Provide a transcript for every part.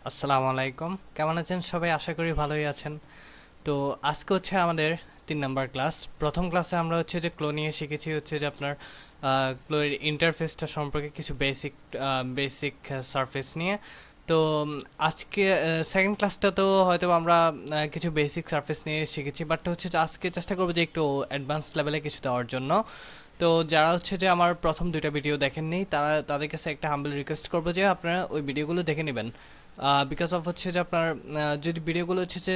আসসালামু আলাইকুম, কেমন আছেন সবাই? আশা করি ভালোই আছেন। তো আজকে হচ্ছে আমাদের ৩ নাম্বার ক্লাস। প্রথম ক্লাসে আমরা হচ্ছে যে ক্লো নিয়ে শিখেছি হচ্ছে যে আপনার ক্লোয়ের ইন্টারফেসটা সম্পর্কে কিছু বেসিক বেসিক সারফেস নিয়ে। তো আজকে সেকেন্ড ক্লাসটা তো হয়তো আমরা কিছু বেসিক সারফেস নিয়ে শিখেছি, বাট হচ্ছে যে আজকে চেষ্টা করবো যে একটু অ্যাডভান্স লেভেলে কিছু দেওয়ার জন্য। তো যারা হচ্ছে যে আমার প্রথম 2টা ভিডিও দেখেননি তাদের কাছে একটা হাম্বল রিকোয়েস্ট করবো যে আপনারা ওই ভিডিওগুলো দেখে নেবেন। বিকজ অফ হচ্ছে যে আপনার যদি ভিডিওগুলো হচ্ছে যে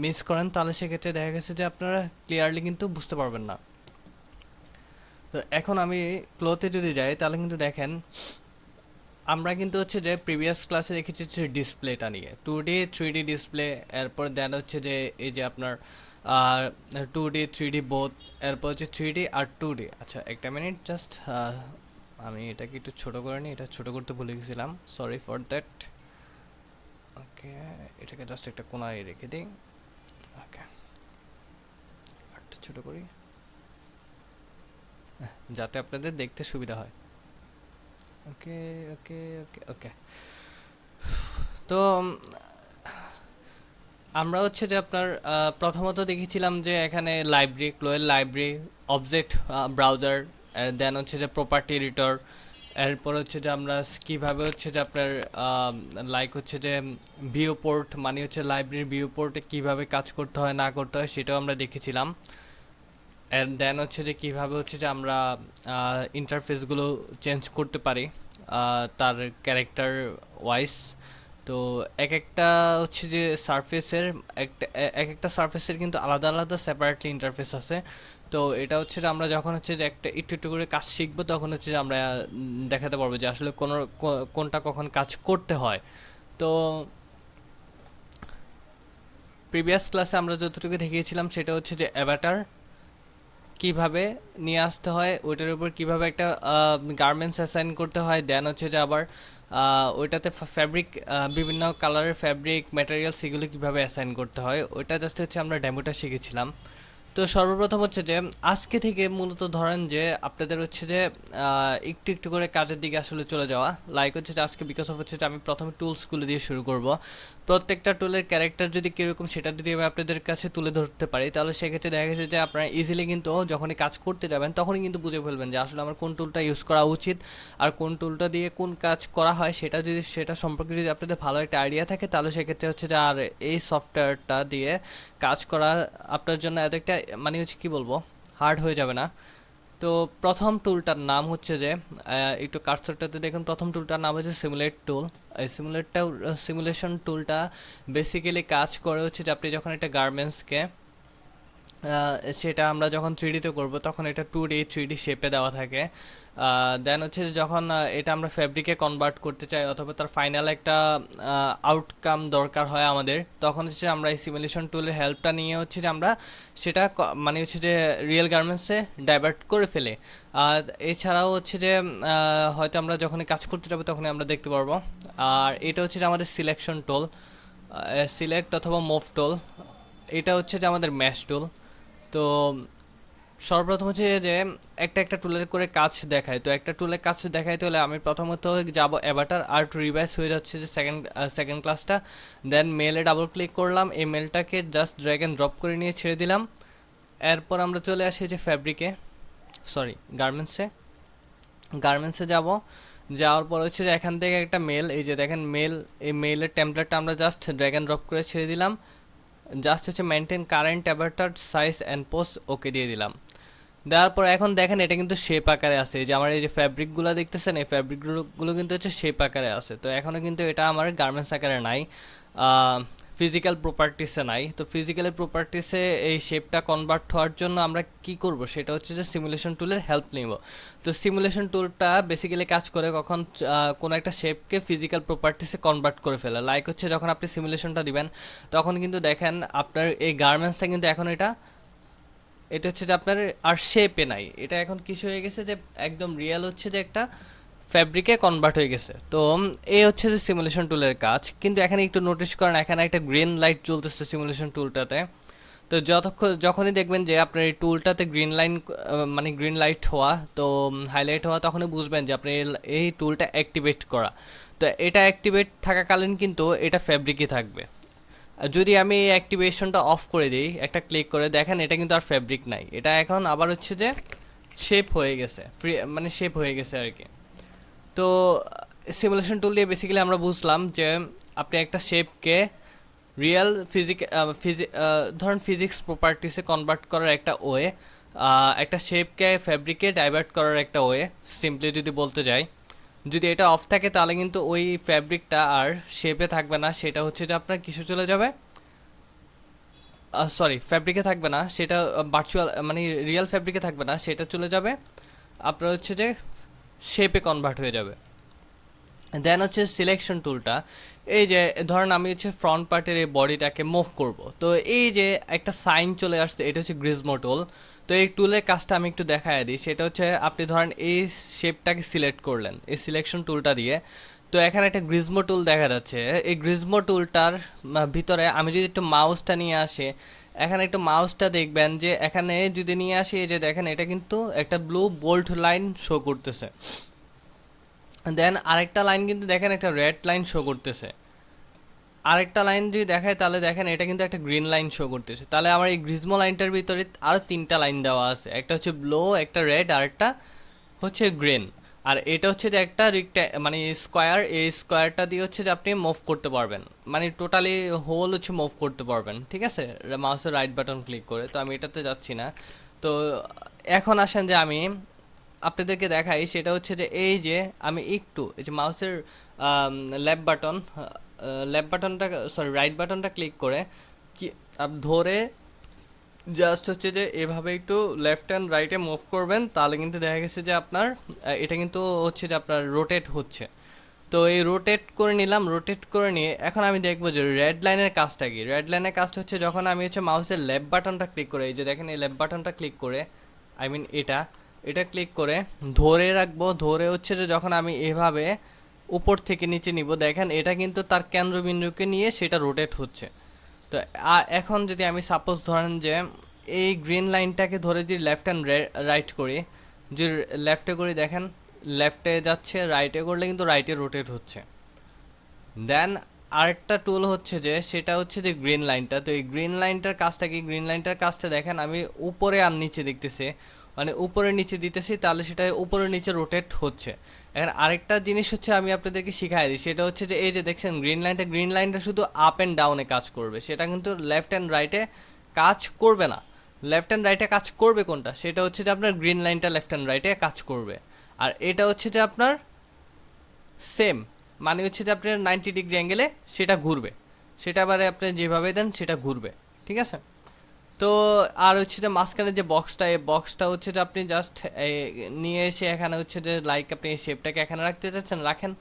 মিস করেন তাহলে সেক্ষেত্রে দেখা গেছে যে আপনারা ক্লিয়ারলি কিন্তু বুঝতে পারবেন না। তো এখন আমি ক্লোতে যদি যাই তাহলে কিন্তু দেখেন আমরা কিন্তু হচ্ছে যে প্রিভিয়াস ক্লাসে দেখেছি হচ্ছে ডিসপ্লেটা নিয়ে 2D 3D ডিসপ্লে। এরপর দেন হচ্ছে যে এই যে আপনার 2D 3D বোথ। এরপর হচ্ছে 3D আর 2D। আচ্ছা একটা মিনিট জাস্ট, আমি এটাকে একটু ছোট করে নিই, এটা ছোট করতে ভুলে গেছিলাম, সরি ফর দ্যাট। ওকে, এটাকে জাস্ট একটা কোনায় রেখে দিই। ওকে, আরেকটু ছোট করি যাতে আপনাদের দেখতে সুবিধা হয়। ওকে ওকে ওকে ওকে। তো আমরা হচ্ছে যে আপনার প্রথমত দেখেছিলাম যে এখানে লাইব্রেরি, ক্লোয়ের লাইব্রেরি, অবজেক্ট ব্রাউজার, দেন হচ্ছে যে প্রপার্টি এডিটর। এরপর হচ্ছে যে আমরা কিভাবে হচ্ছে যে আপনার লাইক হচ্ছে যে ভিউ পোর্ট, মানে হচ্ছে লাইব্রেরির ভিউ পোর্টে কীভাবে কাজ করতে হয় না করতে হয় সেটাও আমরা দেখেছিলাম। অ্যান্ড দেন হচ্ছে যে কীভাবে হচ্ছে যে আমরা ইন্টারফেসগুলো চেঞ্জ করতে পারি তার ক্যারেক্টার ওয়াইজ। তো এক একটা হচ্ছে যে সারফেসের এক একটা সারফেসের কিন্তু আলাদা আলাদা সেপারেটলি ইন্টারফেস আছে। তো এটা হচ্ছে যে আমরা যখন হচ্ছে যে একটা একটু একটু করে কাজ শিখবো তখন হচ্ছে যে আমরা দেখাতে পারবো যে আসলে কোনটা কখন কাজ করতে হয়। তো প্রিভিয়াস ক্লাসে আমরা যতটুকু দেখিয়েছিলাম সেটা হচ্ছে যে অ্যাভাটার কিভাবে নিয়ে আসতে হয়, ওইটার উপর কিভাবে একটা গার্মেন্টস অ্যাসাইন করতে হয়, দেন হচ্ছে যে আবার ওইটাতে ফ্যাব্রিক, বিভিন্ন কালারের ফ্যাব্রিক ম্যাটেরিয়ালস এগুলো কীভাবে অ্যাসাইন করতে হয়, ওইটা জাস্ট হচ্ছে আমরা ডেমোটা শিখেছিলাম। তো সর্বপ্রথম হচ্ছে যে আজকে থেকে মূলত ধরেন যে আপনাদের হচ্ছে যে একটু একটু করে কাজের দিকে আসলে চলে যাওয়া। লাইক হচ্ছে যে আজকে বিকজ অফ হচ্ছে যে আমি প্রথমে টুলসগুলো দিয়ে শুরু করব। প্রত্যেকটা টুলের ক্যারেক্টার যদি কীরকম সেটা যদি আমি আপনাদের কাছে তুলে ধরতে পারি তাহলে সেক্ষেত্রে দেখা গেছে যে আপনারা ইজিলি কিন্তু যখনই কাজ করতে যাবেন তখনই কিন্তু বুঝে ফেলবেন যে আসলে আমার কোন টুলটা ইউজ করা উচিত আর কোন টুলটা দিয়ে কোন কাজ করা হয়। সেটা সম্পর্কে যদি আপনাদের ভালো একটা আইডিয়া থাকে তাহলে সেক্ষেত্রে হচ্ছে যে আর এই সফটওয়্যারটা দিয়ে কাজ করা আপনার জন্য এত একটা, মানে হচ্ছে কি বলবো, হার্ড হয়ে যাবে না। তো প্রথম টুলটার নাম হচ্ছে যে একটু কার্সরটাতে দেখুন, প্রথম টুলটার নাম হচ্ছে সিমুলেট টুল। এই সিমুলেশন টুলটা বেসিক্যালি কাজ করে হচ্ছে যে আপনি যখন একটা গার্মেন্টসকে সেটা আমরা যখন 3D-তে করব তখন এটা 2D 3D শেপে দেওয়া থাকে। দেন হচ্ছে যে যখন এটা আমরা ফ্যাব্রিকে কনভার্ট করতে চাই অথবা তার ফাইনাল একটা আউটকাম দরকার হয় আমাদের, তখন হচ্ছে আমরা এই সিমুলেশন টুলের হেল্পটা নিয়ে হচ্ছে যে আমরা সেটা মানে হচ্ছে যে রিয়েল গার্মেন্টসে ডাইভার্ট করে ফেলে। আর এছাড়াও হচ্ছে যে হয়তো আমরা যখনই কাজ করতে যাবো তখনই আমরা দেখতে পারবো। আর এটা হচ্ছে যে আমাদের সিলেকশন টুল, সিলেক্ট অথবা মুভ টুল। এটা হচ্ছে যে আমাদের ম্যাশ টুল। তো সর্বপ্রথম হচ্ছে যে একটা একটা টুলের করে কাজ দেখায়, তো একটা টুলের কাজ দেখাইতে হলে আমি প্রথমত যাব অ্যাভাটার, আর টু রিভাইস হয়ে যাচ্ছে যে সেকেন্ড ক্লাসটা। দেন মেলে ডাবল ক্লিক করলাম, এই মেলটাকে জাস্ট ড্র্যাগ অ্যান্ড ড্রপ করে নিয়ে ছেড়ে দিলাম। এরপর আমরা চলে আসি যে ফ্যাব্রিকে, সরি গার্মেন্টসে যাব। যাওয়ার পর হচ্ছে যে এখান থেকে একটা মেল, এই যে দেখেন মেল, এই মেলের টেমপ্লেটটা আমরা জাস্ট ড্র্যাগ অ্যান্ড ড্রপ করে ছেড়ে দিলাম। জাস্ট হচ্ছে maintain current Avatar size and post ওকে দিয়ে দিলাম। দেওয়ার পর এখন দেখেন এটা কিন্তু শেপ আকারে আছে, এই যে আমার এই যে ফ্যাব্রিকগুলো দেখতেছেন এই ফ্যাব্রিকগুলো কিন্তু হচ্ছে শেপ আকারে আছে। তো এখনও কিন্তু এটা আমার গার্মেন্টস আকারে নাই, ফিজিক্যাল প্রপার্টিসে নাই। তো ফিজিক্যাল প্রপার্টিসে এই শেপটা কনভার্ট হওয়ার জন্য আমরা কি করব সেটা হচ্ছে যে সিমুলেশন টুলের হেল্প নিব। তো সিমুলেশন টুলটা বেসিক্যালি কাজ করে কখন কোনো একটা শেপকে ফিজিক্যাল প্রপার্টিসে কনভার্ট করে ফেলে। লাইক হচ্ছে যখন আপনি সিমুলেশনটা দিবেন তখন কিন্তু দেখেন আপনার এই গার্মেন্টসটা কিন্তু এখন এটা এটা হচ্ছে যে আপনার আর শেপে নাই, এটা এখন কিছু হয়ে গেছে যে একদম রিয়েল হচ্ছে যে একটা ফ্যাব্রিকে কনভার্ট হয়ে গেছে। তো এই হচ্ছে যে সিমুলেশন টুলের কাজ। কিন্তু এখানে একটু নোটিশ করেন এখানে একটা গ্রিন লাইট জ্বলতেছে সিমুলেশন টুলটাতে। তো যখনই দেখবেন যে আপনার এই টুলটাতে গ্রিন লাইন, মানে গ্রিন লাইট হওয়া, তো হাইলাইট হওয়া, তখনই বুঝবেন যে আপনার এই টুলটা অ্যাক্টিভেট করা। তো এটা অ্যাক্টিভেট থাকাকালীন কিন্তু এটা ফ্যাব্রিকই থাকবে। আর যদি আমি এই অ্যাক্টিভেশনটা অফ করে দিই, একটা ক্লিক করে দেখেন এটা কিন্তু আর ফ্যাব্রিক নাই, এটা এখন আবার হচ্ছে যে শেপ হয়ে গেছে, মানে শেপ হয়ে গেছে আর কি। তো সিমুলেশন টুল দিয়ে বেসিক্যালি আমরা বুঝলাম যে আপনি একটা শেপকে রিয়েল ধরেন ফিজিক্স প্রপার্টিসে কনভার্ট করার একটা ওয়ে, একটা শেপকে ফ্যাব্রিকে ডাইভার্ট করার একটা ওয়ে, সিম্পলি যদি বলতে যাই। যদি এটা অফ থাকে তাহলে কিন্তু ওই ফ্যাব্রিকটা আর শেপে থাকবে না, সেটা হচ্ছে যে আপনার কিছু চলে যাবে, সরি ফ্যাব্রিকে থাকবে না, সেটা ভার্চুয়াল মানে রিয়েল ফ্যাব্রিকে থাকবে না, সেটা চলে যাবে আপনার হচ্ছে যে শেপে কনভার্ট হয়ে যাবে। দেন হচ্ছে সিলেকশন টুলটা, এই যে ধরেন আমি হচ্ছে ফ্রন্ট পার্টের এই বডিটাকে মুভ করব, তো এই যে একটা সাইন চলে আসছে, এটা হচ্ছে গ্রিজমো টুল। তো এই টুলের কাজটা আমি একটু দেখায় দিই, সেটা হচ্ছে আপনি ধরেন এই শেপটাকে সিলেক্ট করলেন এই সিলেকশন টুলটা দিয়ে। তো এখানে একটা গ্রিজমো টুল দেখা যাচ্ছে, এই গ্রিজমো টুলটার ভিতরে আমি যদি একটু মাউসটা নিয়ে আসি, এখানে একটু মাউসটা দেখবেন যে এখানে যদি নিয়ে আসি, এই যে দেখেন এটা কিন্তু একটা ব্লু বোল্ড লাইন শো করতেছে। দেন আরেকটা লাইন কিন্তু দেখেন একটা রেড লাইন শো করতেছে। আরেকটা লাইন যদি দেখায় তাহলে দেখেন এটা কিন্তু একটা গ্রিন লাইন শো করতেছে। তাহলে আমার এই গ্রিজমো লাইনটার ভিতরে আরও তিনটা লাইন দেওয়া আছে, একটা হচ্ছে ব্লু, একটা রেড, আর একটা হচ্ছে গ্রিন। আর এটা হচ্ছে যে একটা মানে স্কোয়ার, এই স্কোয়ারটা দিয়ে হচ্ছে যে আপনি মুভ করতে পারবেন, মানে টোটালি হোল হচ্ছে মুভ করতে পারবেন, ঠিক আছে, মাউসের রাইট বাটন ক্লিক করে। তো আমি এটাতে যাচ্ছি না। তো এখন আসেন যে আমি আপনাদেরকে দেখাই, সেটা হচ্ছে যে এই যে আমি একটু এই যে মাউসের লেফট বাটন, লেফট বাটনটা সরি রাইট বাটনটা ক্লিক করে কি ধরে জাস্ট হচ্ছে যে এভাবে একটু লেফট অ্যান্ড রাইটে মুভ করবেন, তাহলে কিন্তু দেখা গেছে যে আপনার এটা কিন্তু হচ্ছে যে আপনার রোটেট হচ্ছে। তো এই রোটেট করে নিলাম, রোটেট করে নিয়ে এখন আমি দেখবো যে রেড লাইনের কাজটা কি। রেড লাইনের কাজটা হচ্ছে যখন আমি হচ্ছে মাউসের লেফট বাটনটা ক্লিক করে, এই যে দেখেন এই লেফট বাটনটা ক্লিক করে, আই মিন এটা ক্লিক করে ধরে রাখবো, ধরে হচ্ছে যে যখন আমি এভাবে উপর থেকে নিচে নিব, দেখেন এটা কিন্তু তার কেন্দ্রবিন্দুকে নিয়ে সেটা রোটেট হচ্ছে। তো এখন যদি আমি সাপোজ ধরেন যে এই গ্রিন লাইনটাকে ধরে যদি লেফট অ্যান্ড রাইট করি, যে লেফটে করি দেখেন লেফটে যাচ্ছে, রাইটে করলে কিন্তু রাইটে রোটেট হচ্ছে। দেন আরেকটা টুল হচ্ছে যে সেটা হচ্ছে যে গ্রিন লাইনটা। তো এই গ্রিন লাইনটার কাজটা কি, গ্রিন লাইনটার কাজটা দেখেন আমি উপরে আর নিচে দেখতেছি, মানে উপরে নিচে দিতেছি, তাহলে সেটা উপরে নিচে রোটেট হচ্ছে। এখন আরেকটা জিনিস হচ্ছে আমি আপনাদেরকে শিখাই দিই, সেটা হচ্ছে যে এই যে দেখছেন গ্রিন লাইনটা শুধু আপ অ্যান্ড ডাউনে কাজ করবে, সেটা কিন্তু লেফট অ্যান্ড রাইটে কাজ করবে না। লেফট অ্যান্ড রাইটে কাজ করবে কোনটা, সেটা হচ্ছে যে আপনার গ্রিন লাইনটা লেফট অ্যান্ড রাইটে কাজ করবে। আর এটা হচ্ছে যে আপনার সেম, মানে হচ্ছে যে আপনার 90 ডিগ্রি অ্যাঙ্গেলে সেটা ঘুরবে, সেটা আবার আপনি যেভাবে দেন সেটা ঘুরবে, ঠিক আছে। তো আর হচ্ছে যে মাঝখানে যে বক্সটা, এই বক্সটা হচ্ছে যে আপনি জাস্ট নিয়ে এসে এখানে হচ্ছে যে লাইক আপনি এই শেপটাকে এখানে রাখতে চাচ্ছেন রাখেন,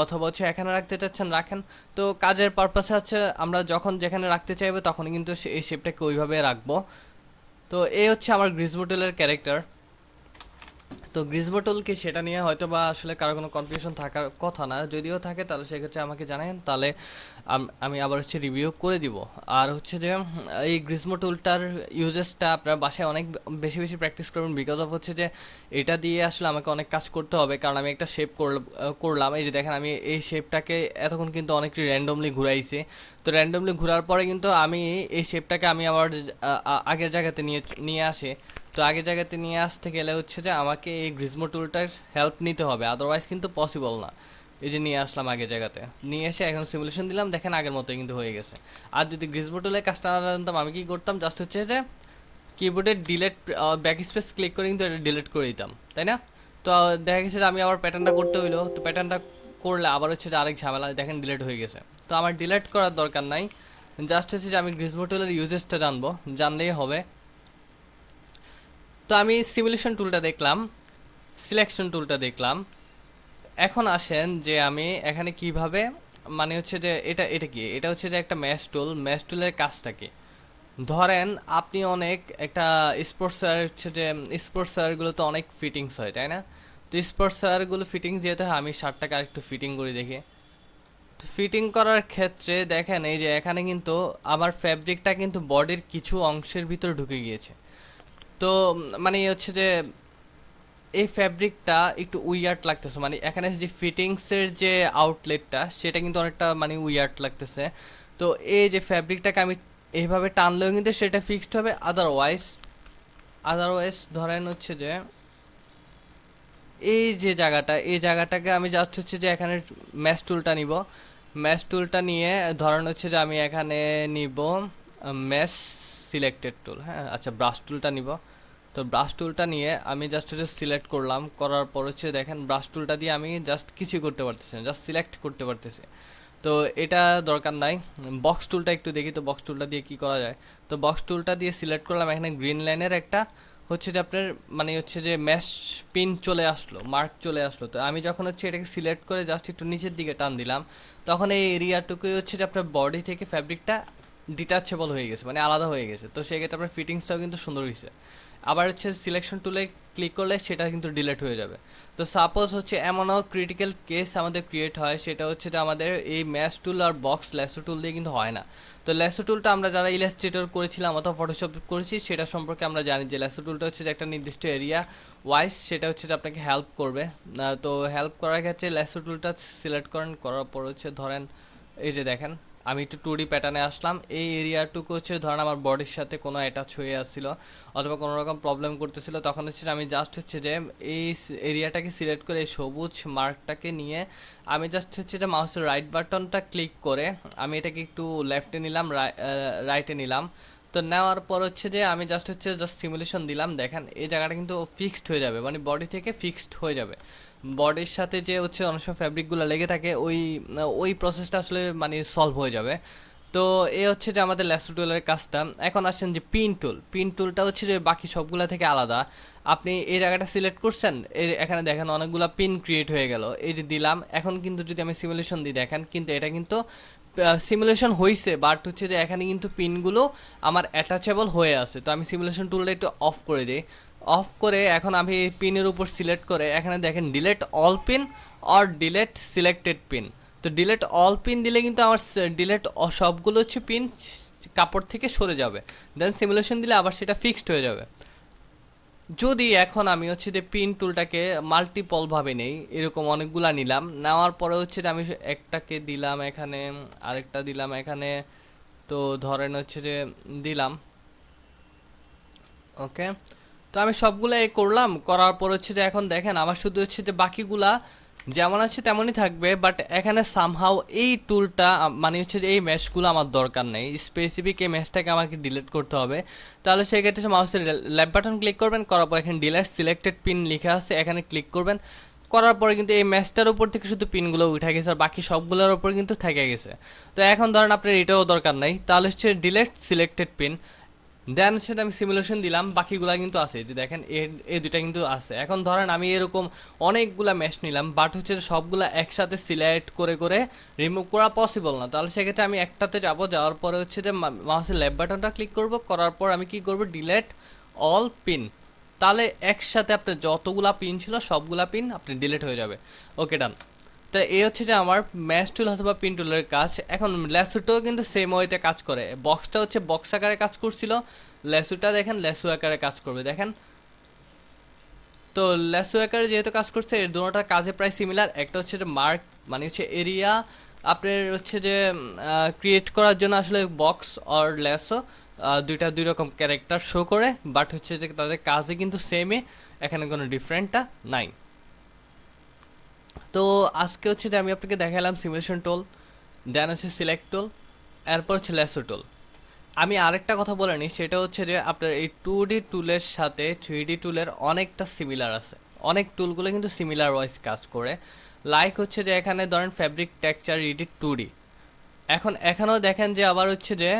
অথবা হচ্ছে এখানে রাখতে চাচ্ছেন রাখেন। তো কাজের পারপাসে হচ্ছে আমরা যখন যেখানে রাখতে চাইবো তখনই কিন্তু এই শেপটাকে ওইভাবে রাখবো। তো এই হচ্ছে আমার গ্রিজমো টুলের ক্যারেক্টার। তো গ্রিজমো টুল কি, সেটা নিয়ে হয়তো বা আসলে কারো কোনো কনফিউশন থাকার কথা না, যদিও থাকে তাহলে সেক্ষেত্রে আমাকে জানাবেন, তাহলে আমি আবার হচ্ছে রিভিউ করে দিব। আর হচ্ছে যে এই গ্রিজমো টুলটার ইউজেসটা আপনার বাসায় অনেক বেশি বেশি প্র্যাকটিস করবেন, বিকজ অফ হচ্ছে যে এটা দিয়ে আসলে আমাকে অনেক কাজ করতে হবে, কারণ আমি একটা শেপ করলাম, এই যে দেখেন আমি এই শেপটাকে এতক্ষণ কিন্তু অনেকটি র্যান্ডমলি ঘুরাইছি। তো র্যান্ডমলি ঘোরার পরে কিন্তু আমি এই শেপটাকে আমি আবার আগের জায়গাতে নিয়ে নিয়ে আসি। তো আগের জায়গাতে নিয়ে আসতে গেলে হচ্ছে যে আমাকে এই গ্রিজমো টুলটার হেল্প নিতে হবে, আদারওয়াইজ কিন্তু পসিবল না। এই যে নিয়ে আসলাম আগের জায়গাতে, নিয়ে এসে এখন সিমুলেশন দিলাম, দেখেন আগের মতোই কিন্তু হয়ে গেছে। আর যদি গ্রিজমো টুলের কাজটা না জানতাম আমি কি করতাম, জাস্ট হচ্ছে যে কিবোর্ডে ডিলেট ব্যাক স্পেস ক্লিক করে কিন্তু এটা ডিলিট করে দিতাম, তাই না। তো দেখা গেছে যে আমি আবার প্যাটার্নটা করতে হইলো, তো প্যাটার্নটা করলে আবার হচ্ছে যে আরেক ঝামেলা, দেখেন ডিলিট হয়ে গেছে। তো আমার ডিলিট করার দরকার নাই, জাস্ট হচ্ছে যে আমি গ্রিজমো টুলের ইউজেসটা জানলেই হবে। তো আমি সিমুলেশন টুলটা দেখলাম, সিলেকশন টুলটা দেখলাম। এখন আসেন যে আমি এখানে কিভাবে, মানে হচ্ছে যে এটা এটা কি, এটা হচ্ছে যে একটা ম্যাশ টুল। ম্যাশ টুলের কাজটা কি, ধরেন আপনি অনেক একটা স্পোর্টস ওয়্যার হচ্ছে যে স্পোর্টস ওয়্যারগুলো তো অনেক ফিটিংস হয়, তাই না। তো স্পোর্টস ওয়্যারগুলো ফিটিংস যেতে হয়, আমি শার্টটাকে আরেকটু ফিটিং করে দেখি। তো ফিটিং করার ক্ষেত্রে দেখেন এই যে এখানে কিন্তু আমার ফ্যাব্রিকটা কিন্তু বডির কিছু অংশের ভিতরে ঢুকে গিয়েছে। তো মানে হচ্ছে যে এই ফ্যাব্রিকটা একটু উইয়ার্ড লাগতেছে, মানে এখানে যে ফিটিংসের যে আউটলেটটা সেটা কিন্তু অনেকটা মানে উইয়ার্ড লাগতেছে। তো এই যে ফ্যাব্রিকটাকে আমি এইভাবে টানলেও কিন্তু সেটা ফিক্সড হবে। আদারওয়াইজ ধরেন হচ্ছে যে এই যে জায়গাটা, এই জায়গাটাকে আমি জাস্ট হচ্ছে যে এখানে ম্যাশ টুলটা নিব। ম্যাশ টুলটা নিয়ে ধরেন হচ্ছে যে আমি এখানে নিব ম্যাশ সিলেক্টেড টুল, হ্যাঁ আচ্ছা ব্রাশ টুলটা নিব। তো ব্রাশ টুলটা নিয়ে আমি জাস্ট হচ্ছে সিলেক্ট করলাম, করার পর হচ্ছে দেখেন ব্রাশ টুলটা দিয়ে আমি জাস্ট কিছুই করতে পারতেছি না, জাস্ট সিলেক্ট করতে পারতেছি। তো এটা দরকার নাই। বক্স টুলটা একটু দেখি তো বক্স টুলটা দিয়ে কি করা যায়। তো বক্স টুলটা দিয়ে সিলেক্ট করলাম, এখানে গ্রিন লাইনের একটা হচ্ছে যে আপনার মানে হচ্ছে যে ম্যাশ পিন চলে আসলো, মার্ক চলে আসলো। তো আমি যখন হচ্ছে এটাকে সিলেক্ট করে জাস্ট একটু নিচের দিকে টান দিলাম, তখন এই এরিয়াটুকুই হচ্ছে যে আপনার বডি থেকে ফ্যাব্রিকটা ডিটাচেবল হয়ে গেছে, মানে আলাদা হয়ে গেছে। তো সেক্ষেত্রে আপনার ফিটিংসটাও কিন্তু সুন্দর হয়েছে। আবার হচ্ছে সিলেকশন টুলে ক্লিক করলে সেটা কিন্তু ডিলিট হয়ে যাবে। তো সাপোজ হচ্ছে এমনও ক্রিটিক্যাল কেস আমাদের ক্রিয়েট হয়, সেটা হচ্ছে যে আমাদের এই ম্যাশ টুল আর বক্স ল্যাসো টুল দিয়ে কিন্তু হয় না। তো ল্যাসো টুলটা আমরা যারা ইলাস্ট্রেটর করেছিলাম অথবা ফটোশপ করেছি সেটা সম্পর্কে আমরা জানি যে ল্যাসো টুলটা হচ্ছে যে একটা নির্দিষ্ট এরিয়া ওয়াইজ সেটা হচ্ছে যে আপনাকে হেল্প করবে। তো হেল্প করার ক্ষেত্রে ল্যাসো টুলটা সিলেক্ট করেন, করার পর হচ্ছে ধরেন এই যে দেখেন আমি একটু 2D প্যাটার্নে আসলাম। এই এরিয়াটুকু হচ্ছে ধরেন আমার বডির সাথে কোনো অ্যাটাচ হয়ে আসছিল অথবা কোনো রকম প্রবলেম করতেছিল, তখন হচ্ছে আমি জাস্ট হচ্ছে যে এই এরিয়াটাকে সিলেক্ট করে এই সবুজ মার্কটাকে নিয়ে আমি জাস্ট হচ্ছে যে মাউসের রাইট বাটনটা ক্লিক করে আমি এটাকে একটু লেফটে নিলাম, রাইটে নিলাম। তো নেওয়ার পর হচ্ছে যে আমি জাস্ট সিমুলেশন দিলাম, দেখেন এই জায়গাটা কিন্তু ফিক্সড হয়ে যাবে, মানে বডি থেকে ফিক্সড হয়ে যাবে। বডির সাথে যে হচ্ছে অনেক সময় ফ্যাব্রিকগুলো লেগে থাকে ওই প্রসেসটা আসলে মানে সলভ হয়ে যাবে। তো এই হচ্ছে যে আমাদের ল্যাসো টুলের কাজটা। এখন আসেন যে পিন টুলটা হচ্ছে যে বাকি সবগুলা থেকে আলাদা। আপনি এই জায়গাটা সিলেক্ট করছেন, এখানে দেখেন অনেকগুলা পিন ক্রিয়েট হয়ে গেল, এই যে দিলাম। এখন কিন্তু যদি আমি সিমুলেশন দিই দেখেন কিন্তু এটা কিন্তু সিমুলেশন হয়েছে, বাট হচ্ছে যে এখানে কিন্তু পিনগুলো আমার অ্যাটাচেবল হয়ে আছে। তো আমি সিমুলেশন টুলটা একটু অফ করে দিই। অফ করে এখন আমি পিনের উপর সিলেক্ট করে এখানে দেখেন delete all pin or delete selected pin. তো ডিলেট অল পিন দিলে কিন্তু আমার ডিলেট সবগুলো হচ্ছে পিন কাপড় থেকে সরে যাবে, দেন সিমুলেশন দিলে আবার সেটা ফিক্সড হয়ে যাবে। যদি এখন আমি হচ্ছে যে পিন টুলটাকে মাল্টিপল ভাবে নেই, এরকম অনেকগুলা নিলাম, নেওয়ার পরে হচ্ছে যে আমি একটাকে দিলাম এখানে, আরেকটা দিলাম এখানে। তো ধরেন হচ্ছে যে দিলাম, ওকে। তো আমি সবগুলা করলাম, করার পর হচ্ছে যে এখন দেখেন আমার শুধু হচ্ছে যে বাকিগুলা যেমন আছে তেমনই থাকবে, বাট এখানে সামহাও এই টুলটা মানে হচ্ছে যে এই ম্যাশগুলো আমার দরকার নেই, স্পেসিফিক এই ম্যাশটাকে আমাকে ডিলিট করতে হবে। তাহলে সেক্ষেত্রে মাউসের লেফট বাটন ক্লিক করবেন, করার পর এখানে ডিলিট সিলেক্টেড পিন লেখা আছে এখানে ক্লিক করবেন। করার পরে কিন্তু এই ম্যাশটার উপর থেকে শুধু পিনগুলো উঠে গেছে আর বাকি সবগুলোর উপর কিন্তু থেকে গেছে। তো এখন ধরেন আপনার এটাও দরকার নাই, তাহলে হচ্ছে ডিলিট সিলেক্টেড পিন, দেন হচ্ছে আমি সিমুলেশন দিলাম, বাকিগুলা কিন্তু আছে যে দেখেন এই দুইটা কিন্তু আছে। এখন ধরেন আমি এরকম অনেকগুলা ম্যাশ নিলাম, বাট হচ্ছে যে সবগুলা একসাথে সিলেক্ট করে করে রিমুভ করা পসিবল না। তাহলে সেক্ষেত্রে আমি একটাতে যাব, যাওয়ার পরে হচ্ছে যে মাউসের লেফট বাটনটা ক্লিক করব, করার পর আমি কি করব ডিলেট অল পিন। তাহলে একসাথে আপনার যতগুলা পিন ছিল সবগুলা পিন আপনি ডিলিট হয়ে যাবে। ওকে ডান। তো এই হচ্ছে যে আমার ম্যাশ টুল অথবা পিন টুলের কাজ। এখন ল্যাসোটাও কিন্তু সেম ওয়েতে কাজ করে, বক্সটা হচ্ছে বক্স আকারে কাজ করছিল, ল্যাসোটা দেখেন ল্যাসো আকারে কাজ করবে দেখেন। তো ল্যাসো আকারে যেহেতু কাজ করছে এর দুটোটার কাজে প্রায় সিমিলার। একটা হচ্ছে যে মার্ক মানে হচ্ছে এরিয়া আপনার হচ্ছে যে ক্রিয়েট করার জন্য আসলে বক্স আর ল্যাসো দুইটা দুই রকম ক্যারেক্টার শো করে, বাট হচ্ছে যে তাদের কাজে কিন্তু সেমই, এখানে কোনো ডিফারেন্টটা নাই। তো আজকে হচ্ছে যে আমি আপনাকে দেখালাম সিমুলেশন টুল, দেন হচ্ছে সিলেক্ট টুল, এরপর হচ্ছে ল্যাসো টুল। আমি আরেকটা কথা বলে নিই, সেটা হচ্ছে যে আপনার এই 2D টুলের সাথে 3D টুলের অনেকটা সিমিলার আছে, অনেক টুলগুলো কিন্তু সিমিলার ওয়াইজ কাজ করে। লাইক হচ্ছে যে এখানে ধরেন ফ্যাব্রিক টেক্সচার এডিট 2D, এখন এখানেও দেখেন যে আবার হচ্ছে যে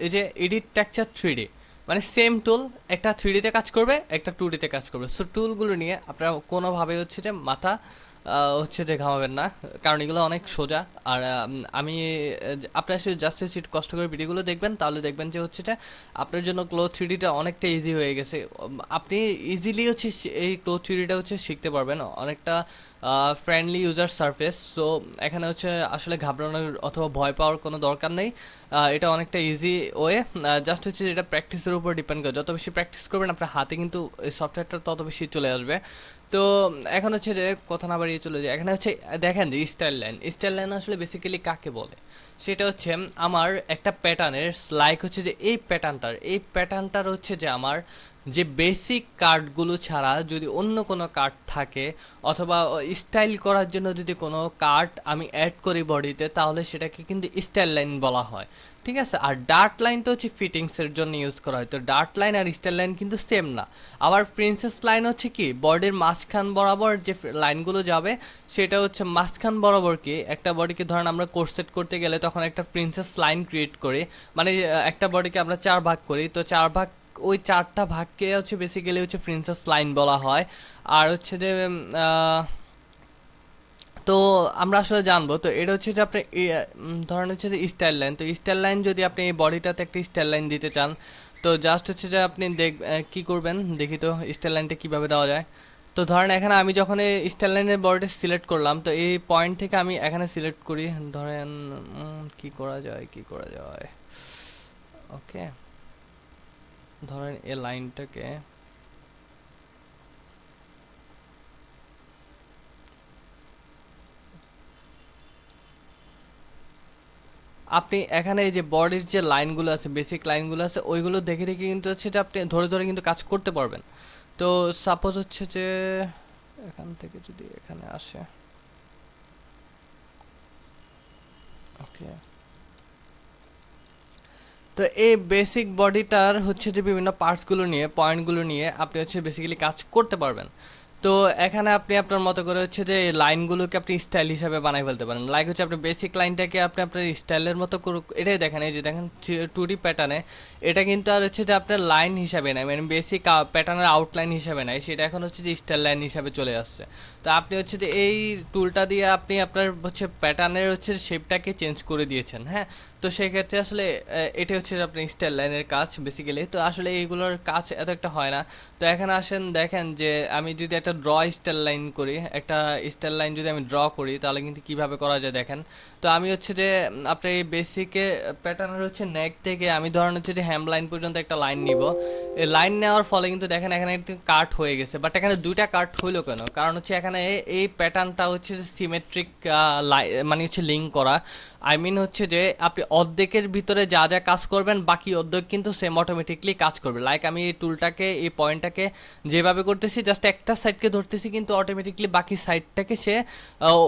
এই যে এডিট টেক্সচার 3D, মানে সেম টুল, একটা 3D তে কাজ করবে একটা 2D তে কাজ করবে। সো টুলগুলো নিয়ে আপনারা কোনোভাবে হচ্ছে যে মাথা হচ্ছে যে ঘামাবেন না, কারণ এগুলো অনেক সোজা। আর আমি আপনারা শুধু জাস্ট হচ্ছে একটু কষ্ট করে ভিডিওগুলো দেখবেন, তাহলে দেখবেন যে হচ্ছে যে আপনার জন্য ক্লো থ্রিডিটা অনেকটা ইজি হয়ে গেছে। আপনি ইজিলি হচ্ছে এই ক্লো থ্রিডিটা হচ্ছে শিখতে পারবেন, অনেকটা ফ্রেন্ডলি ইউজার সারফেস। সো এখানে হচ্ছে আসলে ঘাবড়ানোর অথবা ভয় পাওয়ার কোনো দরকার নেই। এটা অনেকটা ইজি ওয়ে, জাস্ট হচ্ছে এটা প্র্যাকটিসের উপর ডিপেন্ড করে। যত বেশি প্র্যাকটিস করবেন আপনার হাতে কিন্তু এই সফটওয়্যারটা তত বেশি চলে আসবে। তো এখন হচ্ছে যে কথা না বাড়িয়ে চলে যায়, এখানে হচ্ছে দেখেন যে স্টাইল লাইন আসলে বেসিক্যালি কাকে বলে। সেটা হচ্ছে আমার একটা প্যাটার্নের লাইক হচ্ছে যে এই প্যাটার্নটার হচ্ছে যে আমার যে বেসিক কার্ডগুলো ছাড়া যদি অন্য কোনো কার্ড থাকে, অথবা স্টাইল করার জন্য যদি কোনো কার্ড আমি অ্যাড করি বডিতে, তাহলে সেটাকে কিন্তু স্টাইল লাইন বলা হয়। ঠিক আছে, আর ডার্ট লাইন তো হচ্ছে ফিটিংসের জন্য ইউজ করা হয়। তো ডার্ট লাইন আর স্টাইল লাইন কিন্তু সেম না। আবার প্রিন্সেস লাইন হচ্ছে কি বডির মাঝখান বরাবর যে লাইনগুলো যাবে, সেটা হচ্ছে মাঝখান বরাবর কি একটা বডিকে ধরেন আমরা কোর্সেট করতে গেলে তখন একটা প্রিন্সেস লাইন ক্রিয়েট করি, মানে একটা বডিকে আমরা 4 ভাগ করি, তো 4 ভাগ, ওই 4টা ভাগকে হচ্ছে বেসিক্যালি হচ্ছে প্রিন্সেস লাইন বলা হয়। আর হচ্ছে যে তো আমরা আসলে জানবো, তো এটা হচ্ছে যে আপনি ধরেন হচ্ছে যে স্টাইল লাইন, তো স্টাইল লাইন যদি আপনি এই বডিটাতে একটা স্টাইল লাইন দিতে চান, তো জাস্ট হচ্ছে যে আপনি কি করবেন দেখি তো স্টাইল লাইনটা কিভাবে দেওয়া যায়। তো ধরেন এখানে আমি যখন এই স্টাইল লাইনের বডিটা সিলেক্ট করলাম, তো এই পয়েন্ট থেকে আমি এখানে সিলেক্ট করি, ধরেন কি করা যায় ওকে, ধরেন এই লাইনটাকে আপনি এখানে এই যে বডির যে লাইনগুলো আছে, বেসিক লাইনগুলো আছে, ওইগুলো দেখে দেখে কিন্তু হচ্ছে যে আপনি ধরে ধরে কিন্তু কাজ করতে পারবেন। তো সাপোজ হচ্ছে যে এখান থেকে যদি এখানে আসে, ওকে, তো এই বেসিক বডিটার হচ্ছে যে বিভিন্ন পার্টসগুলো নিয়ে পয়েন্টগুলো নিয়ে আপনি হচ্ছে বেসিক্যালি কাজ করতে পারবেন। তো এখানে আপনি আপনার মতো করে হচ্ছে যে এই লাইনগুলোকে আপনি স্টাইল হিসাবে বানাই ফেলতে পারেন। লাইক হচ্ছে আপনি বেসিক লাইনটাকে আপনি আপনার স্টাইলের মতো এটাই দেখেন, এই যে দেখেন 2D প্যাটার্নে এটা কিন্তু আর হচ্ছে যে আপনার লাইন হিসাবে নাই, মানে বেসিক প্যাটার্নের আউটলাইন হিসাবে নাই, সেটা এখন হচ্ছে যে স্টাইল লাইন হিসাবে চলে আসছে। তো আপনি হচ্ছে যে এই টুলটা দিয়ে আপনি আপনার হচ্ছে প্যাটার্নের হচ্ছে শেপটাকে চেঞ্জ করে দিয়েছেন। হ্যাঁ, তো সেই ক্ষেত্রে আসলে এটা হচ্ছে আপনার স্টাইল লাইনের কাজ বেসিক্যালি। তো আসলে এইগুলোর কাজ এত একটা হয় না। তো এখানে আসেন, দেখেন যে আমি যদি একটা ড্র স্টাইল লাইন করি, একটা স্টাইল লাইন যদি আমি ড্র করি, তাহলে কিন্তু কিভাবে করা যায় দেখেন। তো আমি হচ্ছে যে আপনার এই বেসিকে প্যাটার্নের হচ্ছে নেক থেকে আমি ধরেন হচ্ছে যে হ্যাম লাইন পর্যন্ত একটা লাইন নিব। এই লাইন নেওয়ার ফলে কিন্তু দেখেন এখানে একটু কাট হয়ে গেছে, বাট এখানে দুইটা কাট হইলো কেন? কারণ হচ্ছে এখানে এই প্যাটার্নটা হচ্ছে যে সিমেট্রিক, মানে হচ্ছে লিঙ্ক করা। আই মিন হচ্ছে যে আপনি অর্ধেকের ভিতরে যা যা কাজ করবেন, বাকি অর্ধেক কিন্তু সেম অটোমেটিকলি কাজ করবে। লাইক আমি এই টুলটাকে, এই পয়েন্টটাকে যেভাবে করতেছি, জাস্ট একটা সাইডকে ধরতেছি, কিন্তু অটোমেটিকলি বাকি সাইডটাকে সে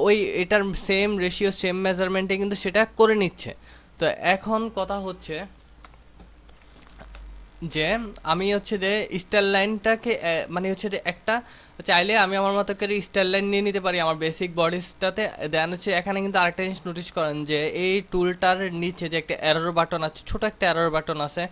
ওই এটার সেম রেশিও সেম মেজারমেন্টে কিন্তু সেটা করে নিচ্ছে। তো এখন কথা হচ্ছে যে আমি হচ্ছে যে স্টাইল লাইনটাকে মানে হচ্ছে যে একটা চাইলে আমি আমার মতো করে স্টাইল লাইন নিয়ে নিতে পারি আমার বেসিক বডিসটাতে। দেন হচ্ছে এখানে কিন্তু আরেকটা জিনিস নোটিস করেন যে এই টুলটার নিচে যে একটা অ্যারোর বাটন আছে, ছোট একটা অ্যারোর বাটন আছে,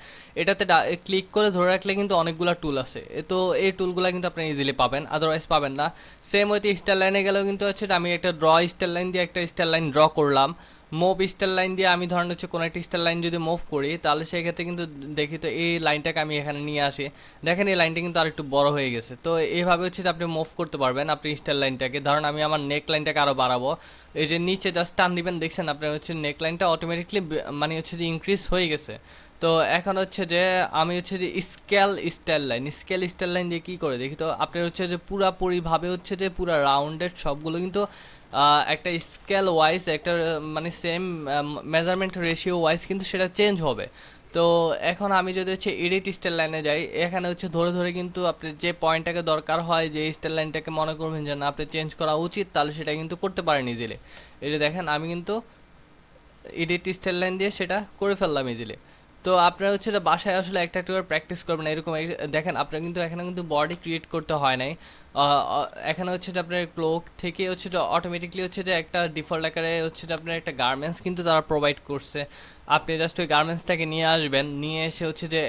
এটাতে ক্লিক করে ধরে রাখলে কিন্তু অনেকগুলো টুল আছে। তো এই টুলগুলো কিন্তু আপনি ইজিলি পাবেন, আদারওয়াইজ পাবেন না। সেম ওইতে স্টাইল লাইনে গেলেও কিন্তু হচ্ছে আমি একটা ড্র স্টাইল লাইন দিয়ে একটা স্টাইল লাইন ড্র করলাম, মুভ স্টাইল লাইন দিয়ে আমি ধরেন হচ্ছে কোনো একটা স্টাইল লাইন যদি মুভ করি, তাহলে সেক্ষেত্রে কিন্তু দেখি তো এই লাইনটাকে আমি এখানে নিয়ে আসি, দেখেন এই লাইনটা কিন্তু আর একটু বড় হয়ে গেছে। তো এইভাবে হচ্ছে যে আপনি মুভ করতে পারবেন আপনি স্টাইল লাইনটাকে। ধরেন আমি আমার নেক লাইনটাকে আরও বাড়াবো, এই যে নিচে জাস্ট টান দিবেন, দেখছেন আপনার হচ্ছে নেক লাইনটা অটোমেটিকলি মানে হচ্ছে যে ইনক্রিজ হয়ে গেছে। তো এখন হচ্ছে যে আমি হচ্ছে যে স্কেল স্টাইল লাইন দিয়ে কী করে দেখি, তো আপনার হচ্ছে যে পুরাপুরিভাবে হচ্ছে যে পুরা রাউন্ডেড সবগুলো কিন্তু একটা স্কেল ওয়াইজ একটা মানে সেম মেজারমেন্ট রেশিও ওয়াইজ কিন্তু সেটা চেঞ্জ হবে। তো এখন আমি যদি হচ্ছে এডিট স্টাইল লাইনে যাই, এখানে হচ্ছে ধরে ধরে কিন্তু আপনার যে পয়েন্টটাকে দরকার হয়, যে স্টাইল লাইনটাকে মনে করবেন যে না আপনি চেঞ্জ করা উচিত, তাহলে সেটা কিন্তু করতে পারেন ইজিলি। এই যে দেখেন আমি কিন্তু এডিট স্টাইল লাইন দিয়ে সেটা করে ফেললাম ইজিলি। তো আপনারা হচ্ছে যে বাসায় আসলে একটা একটা করে প্র্যাকটিস করবেন এরকম। দেখেন আপনার কিন্তু এখানে কিন্তু বডি ক্রিয়েট করতে হয় নাই, এখানে হচ্ছে যে আপনার ক্লোক থেকে হচ্ছে যে অটোমেটিকলি হচ্ছে যে একটা ডিফল্ট আকারে হচ্ছে যে আপনার একটা গার্মেন্টস কিন্তু তারা প্রোভাইড করছে। আপনি জাস্ট ওই গার্মেন্টসটাকে নিয়ে আসবেন, নিয়ে এসে হচ্ছে যে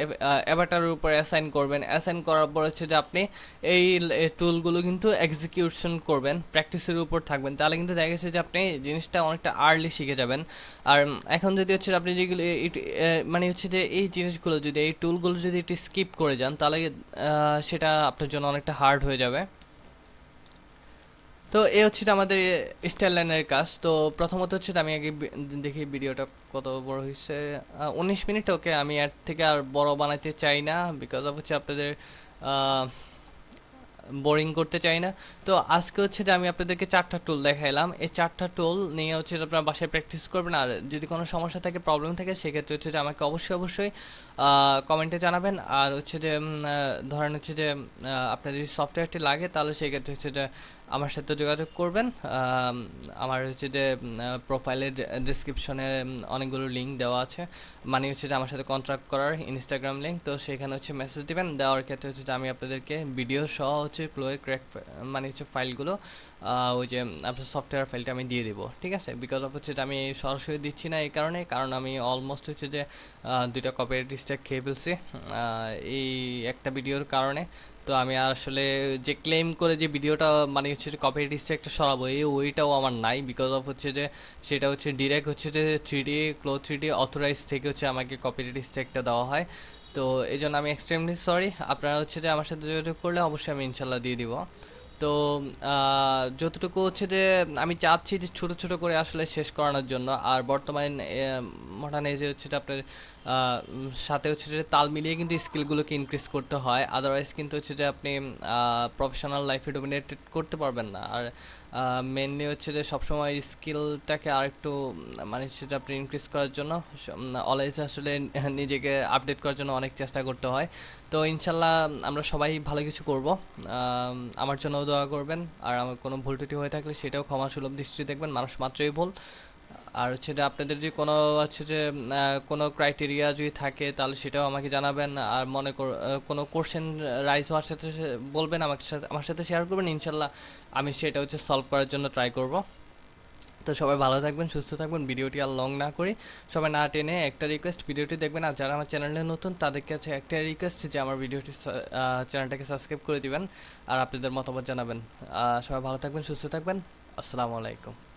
অ্যাভাটারের উপর অ্যাসাইন করবেন, অ্যাসাইন করার পর হচ্ছে যে আপনি এই টুলগুলো কিন্তু এক্সিকিউশন করবেন, প্র্যাকটিসের উপর থাকবেন, তাহলে কিন্তু দেখা গেছে যে আপনি জিনিসটা অনেকটা আর্লি শিখে যাবেন। আর এখন যদি হচ্ছে আপনি যেগুলো মানে হচ্ছে যে এই জিনিসগুলো যদি এই টুলগুলো যদি একটু স্কিপ করে যান, তাহলে সেটা আপনার জন্য অনেকটা হার্ড হয়ে যাবে। তো এই হচ্ছে যে আমাদের স্টাইল লাইনের কাজ। তো প্রথমত হচ্ছে যে আমি আগে দেখি ভিডিওটা কত বড় হয়েছে। 19 মিনিট। ওকে, আমি এর থেকে আর বড় বানাইতে চাই না, বিকজ অফ হচ্ছে আপনাদের বোরিং করতে চাই না। তো আজকে হচ্ছে যে আমি আপনাদেরকে 4টা টুল দেখাইলাম, এই 4টা টুল নিয়ে হচ্ছে যে আপনারা বাসায় প্র্যাকটিস করবেন। আর যদি কোনো সমস্যা থাকে, প্রবলেম থাকে, সেক্ষেত্রে হচ্ছে যে আমাকে অবশ্যই কমেন্টে জানাবেন। আর হচ্ছে যে ধরেন হচ্ছে যে আপনার যদি সফটওয়্যারটি লাগে, তাহলে সেক্ষেত্রে হচ্ছে যে আমার সাথে যোগাযোগ করবেন। আমার হচ্ছে যে প্রোফাইলের ডিসক্রিপশনে অনেকগুলো লিঙ্ক দেওয়া আছে, মানে হচ্ছে যে আমার সাথে কন্ট্যাক্ট করার ইনস্টাগ্রাম লিঙ্ক। তো সেখানে হচ্ছে মেসেজ দিবেন, দেওয়ার ক্ষেত্রে হচ্ছে যে আমি আপনাদেরকে ভিডিও সহ হচ্ছে ক্লোয়ের ক্র্যাক মানে হচ্ছে ফাইলগুলো, ওই যে আপনার সফটওয়্যার ফাইলটা আমি দিয়ে দিব, ঠিক আছে? বিকজ অফ হচ্ছে যে আমি সরাসরি দিচ্ছি না এই কারণে, কারণ আমি অলমোস্ট হচ্ছে যে 2টা কপিরাইট স্ট্রাইক খেয়ে ফেলছি এই একটা ভিডিওর কারণে। তো আমি আসলে যে ক্লেম করে যে ভিডিওটা মানে হচ্ছে যে কপিরাইট স্ট্রাইকটা সরাবো, এই ওইটাও আমার নাই, বিকজ অফ হচ্ছে যে সেটা হচ্ছে ডিরেক্ট হচ্ছে যে 3D ক্লো 3D অথরাইজ থেকে হচ্ছে আমাকে কপিরাইট স্ট্রাইকটা দেওয়া হয়। তো এই জন্য আমি এক্সট্রিমলি সরি। আপনারা হচ্ছে যে আমার সাথে যোগাযোগ করলে অবশ্যই আমি ইনশাল্লাহ দিয়ে দিব। তো যতটুকু হচ্ছে যে আমি চাচ্ছি যে ছোট ছোট করে আসলে শেষ করানোর জন্য। আর বর্তমানে মডার্ন এজে হচ্ছে যে আপনার সাথে হচ্ছে যে তাল মিলিয়ে কিন্তু স্কিলগুলোকে ইনক্রিজ করতে হয়, আদারওয়াইজ কিন্তু হচ্ছে যে আপনি প্রফেশনাল লাইফে ডোমিনেটেড করতে পারবেন না। আর মেনলি হচ্ছে যে সবসময় স্কিলটাকে আর একটু মানে সেটা আপনি ইনক্রিজ করার জন্য অলওয়েজ আসলে নিজেকে আপডেট করার জন্য অনেক চেষ্টা করতে হয়। তো ইনশাল্লাহ আমরা সবাই ভালো কিছু করব। আমার জন্যও দোয়া করবেন। আর আমার কোনো ভুল ত্রুটি হয়ে থাকলে সেটাও ক্ষমা সুলভ দৃষ্টিতে দেখবেন, মানুষ মাত্রই ভুল। আর হচ্ছে যে আপনাদের যদি কোনো হচ্ছে যে কোনো ক্রাইটেরিয়া যদি থাকে, তাহলে সেটাও আমাকে জানাবেন। আর মনে কর কোনো কোশ্চেন রাইজ হওয়ার সাথে বলবেন, আমার সাথে শেয়ার করবেন, ইনশাল্লাহ আমি সেটা হচ্ছে সলভ করার জন্য ট্রাই করব। তো সবাই ভালো থাকবেন, সুস্থ থাকবেন। ভিডিওটি আর লং না করি, সবাই না টেনে একটা রিকোয়েস্ট, ভিডিওটি দেখবেন। আর যারা আমার চ্যানেলে নতুন, তাদের কাছে একটা রিকোয়েস্ট যে আমার ভিডিওটি চ্যানেলটাকে সাবস্ক্রাইব করে দিবেন আর আপনাদের মতামত জানাবেন। সবাই ভালো থাকবেন, সুস্থ থাকবেন। আসসালামু আলাইকুম।